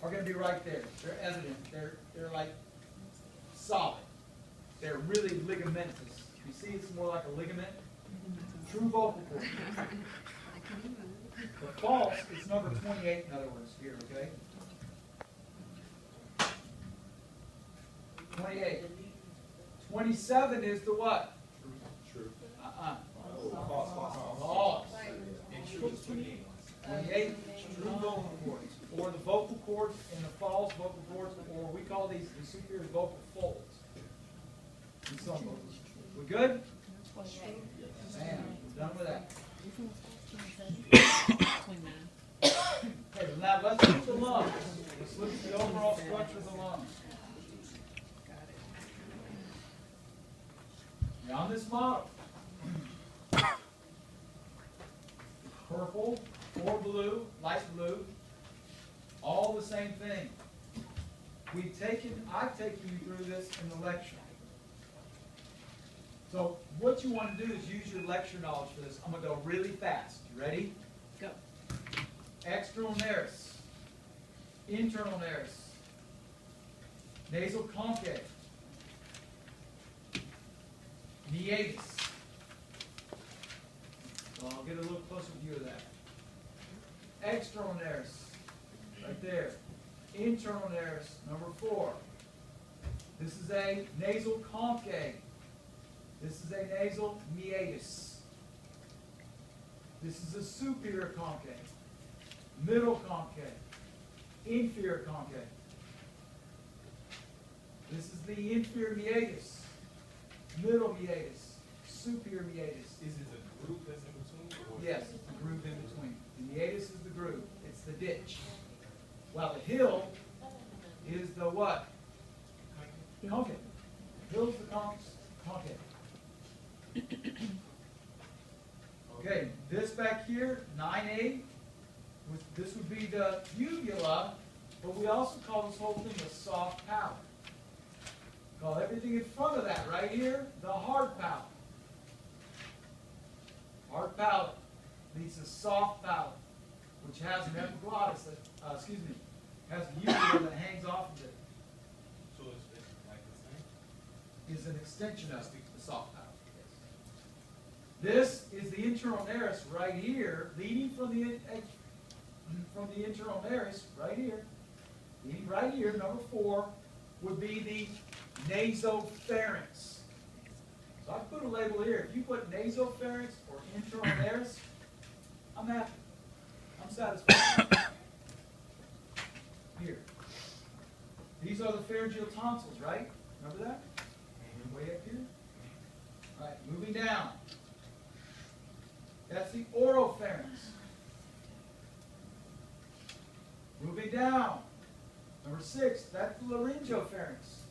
are going to be right there. They're evident. They're like solid. They're really ligamentous. You see, it's more like a ligament. True vocal cord. The false is number 28, in other words, here, okay? 28. 27 is the what? True. False. 28, true vocal cords, or the vocal cords and the false vocal cords, or we call these the superior vocal folds. In some vocals. We good? Man, we're done with that. Okay, now let's look at the lungs. Let's look at the overall structure of the lungs. Now on this model, purple or blue, light blue, all the same thing. I've taken you through this in the lecture. So what you want to do is use your lecture knowledge for this. I'm going to go really fast. You ready? Go. External nares, internal nares, nasal concave, meatus. So I'll get a little closer view of that. External nares, right there. Internal nares, number 4. This is a nasal concave. This is a nasal meatus. This is a superior concave, middle concave, inferior concave. This is the inferior meatus, middle meatus, superior meatus. Is it a groove that's in between? Yes, it's the groove in between. The meatus is the groove. It's the ditch. While the hill is the what? Concave. Hill's the concave. Okay, this back here, 9A, this would be the uvula, but we also call this whole thing the soft palate. Call everything in front of that right here the hard palate. Hard palate leads to soft palate, which has an epiglottis that, has a uvula that hangs off of it. So it's like the same? Is an extension of the soft palate. This is the internal nares right here, leading from the internal nares right here. Leading right here, number 4, would be the nasopharynx. So I put a label here. If you put nasopharynx or internal nares, I'm happy. I'm satisfied. Here. These are the pharyngeal tonsils, right? Remember that? Way up here. All right, moving down. That's the oropharynx. Moving down. Number 6, that's the laryngopharynx.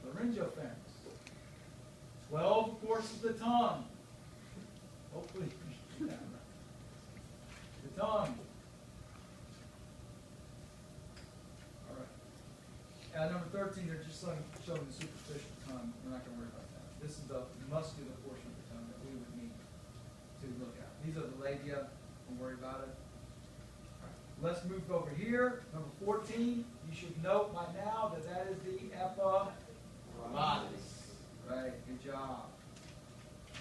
Laryngopharynx. 12, of course, is the tongue. Hopefully, the tongue. All right. Number 13, they're just showing the superficial tongue. We're not going to worry about that. This is the muscular portion of the tongue that we would need to look at. These are the labia. Don't worry about it. All right. Let's move over here. Number 14. You should note by now that that is the epiglottis. Right. Good job.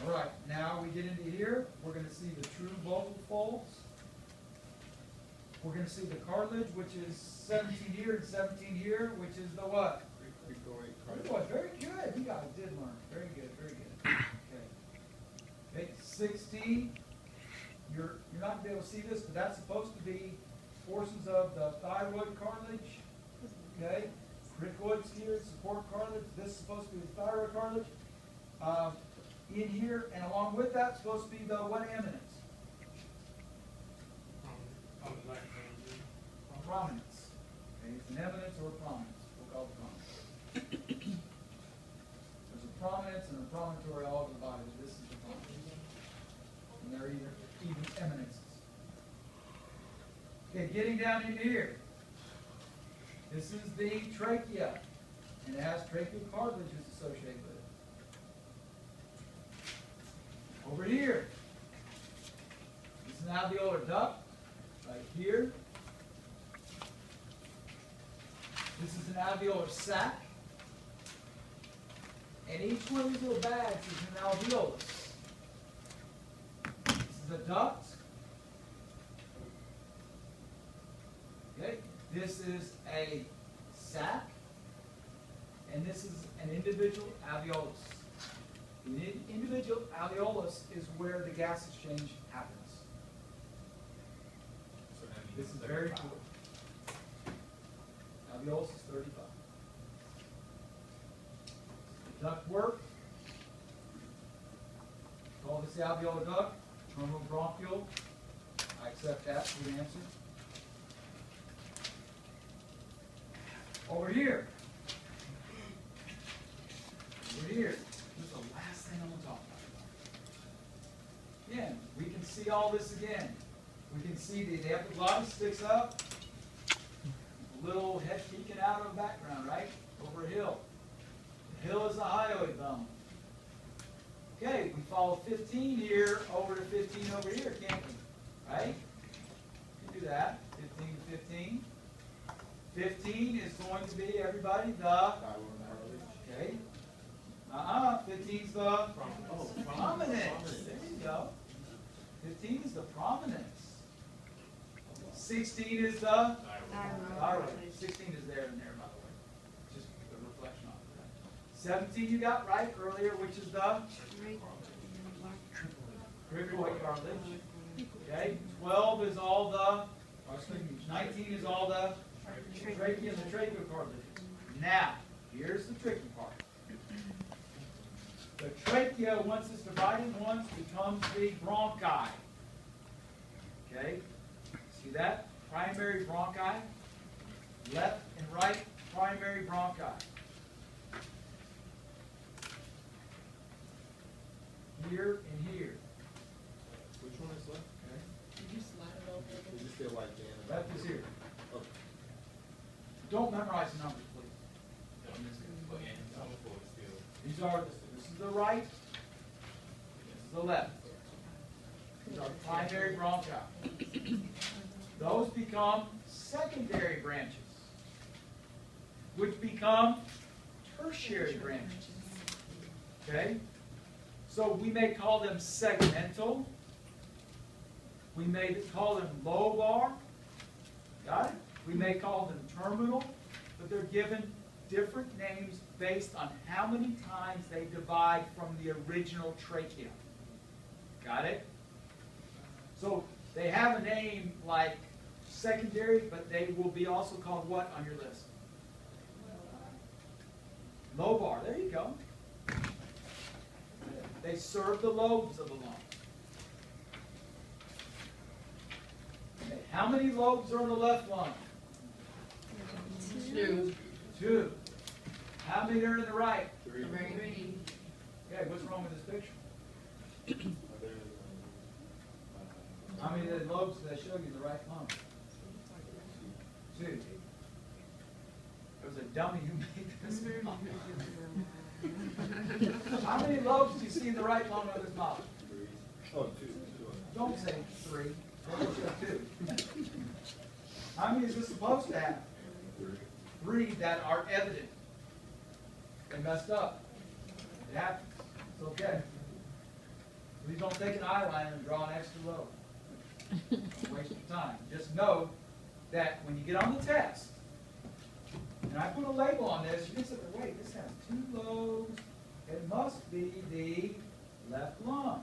All right. Now we get into here. We're going to see the true vocal folds. We're going to see the cartilage, which is 17 here and 17 here, which is the what? Oh, very good. You guys did learn. Very good, very good. Okay. Okay, 16. You're not going to be able to see this, but that's supposed to be portions of the thyroid cartilage. Okay. Cricoids here, support cartilage. This is supposed to be the thyroid cartilage. In here, and along with that, supposed to be the what eminence? Prominence. Okay, it's an eminence or a prominence. We'll call it prominence. There's a prominence and a promontory all over the body. This is the prominence. And they're either even eminences. Okay, getting down in here. This is the trachea. And it has tracheal cartilages associated with it. Over here. This is an alveolar duct. right here. This is an alveolar sac. And each one of these little bags is an alveolus. This is a duct. Okay, this is a sac. And this is an individual alveolus. The individual alveolus is where the gas exchange happens. So that means This is very 35. cool. Alveolus is 35. Duct work. Call this the alveolar duct. Terminal bronchial. I accept that for the answer. Over here. Over here. This is the last thing I'm going to talk about. Again, we can see all this again. We can see the epiglottis sticks up. A little head peeking out of the background, right? Over a hill. The hill is the hyoid bone. Okay, we follow 15 here over to 15 over here, can't we? Right? We can do that. 15 to 15. 15 is going to be, everybody, the, okay. 15 is the prominence. There you go. 15 is the prominence. 16 is the thyroid. 16 is there and there, by the way. Just a reflection on that. 17 you got right earlier, which is the cricoid cartilage. Okay. 12 is all the, 19 is all the trachea and the tracheal cartilage. Now, here's the tricky part. The trachea, once it's divided once, becomes the bronchi. Okay? See that? Primary bronchi. Left and right primary bronchi. Here and here. Which one is left? Okay? Did you slide it over? Did you feel like Dan? Left is here. Oh. Don't memorize the numbers, please. But yeah, it's on the floor still. These are, this is the right, this is the left. These are primary bronchi. Those become secondary branches, which become tertiary branches. Okay? So we may call them segmental. We may call them lobar. Got it? We may call them terminal, but they're given different names based on how many times they divide from the original trachea. Got it? So they have a name like secondary, but they will be also called what on your list? Lobar. There you go. They serve the lobes of the lung. Okay, how many lobes are in the left lung? 2. 2. How many are in the right? 3. Okay, what's wrong with this picture? How many of the lobes did I show you in the right lung? 2. It was a dummy who made this. How many lobes do you see in the right lung of this model? 3. Oh, 2. Don't say 3. Say 2. How many is this supposed to have? 3 that are evident. They messed up. It happens. It's okay. Please don't take an eyeliner and draw an extra lobe. Don't waste your time. Just know that when you get on the test, and I put a label on this, you can say, wait, this has 2 lobes. It must be the left lung.